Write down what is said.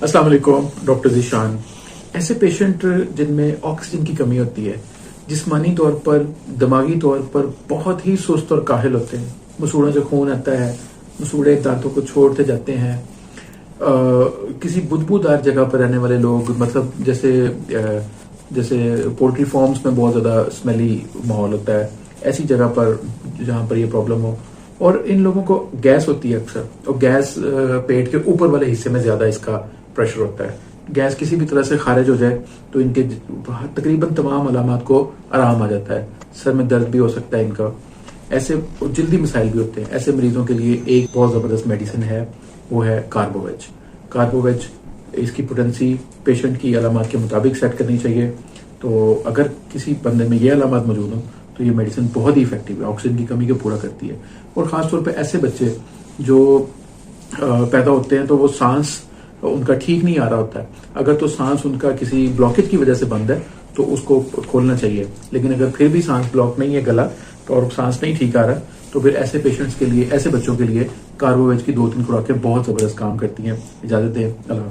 अस्सलाम वालेकुम, डॉक्टर ज़ीशान। ऐसे पेशेंट जिनमें ऑक्सीजन की कमी होती है, जिस्मानी तौर पर, दिमागी तौर पर बहुत ही सुस्त और काहिल होते हैं। मसूड़ों से खून आता है, मसूड़े दांतों को छोड़ते जाते हैं। किसी बुदबूदार जगह पर रहने वाले लोग, मतलब जैसे पोल्ट्री फार्म्स में बहुत ज़्यादा स्मेली माहौल होता है, ऐसी जगह पर जहाँ पर ये प्रॉब्लम हो। और इन लोगों को गैस होती है अक्सर, और गैस पेट के ऊपर वाले हिस्से में ज़्यादा इसका प्रेशर होता है। गैस किसी भी तरह से खारिज हो जाए तो इनके तकरीबन तमाम अलामात को आराम आ जाता है। सर में दर्द भी हो सकता है इनका, ऐसे जल्दी मिसाइल भी होते हैं। ऐसे मरीजों के लिए एक बहुत ज़बरदस्त मेडिसिन है, वो है कार्बोवेज। कार्बोवेज, इसकी पोटेंसी पेशेंट की अलामात के मुताबिक सेट करनी चाहिए। तो अगर किसी बंदे में ये अलामात मौजूद हो तो ये मेडिसिन बहुत ही इफेक्टिव है, ऑक्सीजन की कमी को पूरा करती है। और ख़ासतौर पर ऐसे बच्चे जो पैदा होते हैं तो वो सांस उनका ठीक नहीं आ रहा होता है। अगर तो सांस उनका किसी ब्लॉकेज की वजह से बंद है तो उसको खोलना चाहिए। लेकिन अगर फिर भी सांस ब्लॉक नहीं है गला तो, और सांस नहीं ठीक आ रहा, तो फिर ऐसे पेशेंट्स के लिए, ऐसे बच्चों के लिए कार्बोवेज की 2-3 खुराकें बहुत ज़बरदस्त काम करती हैं। इजाज़त दें, अल्लाह।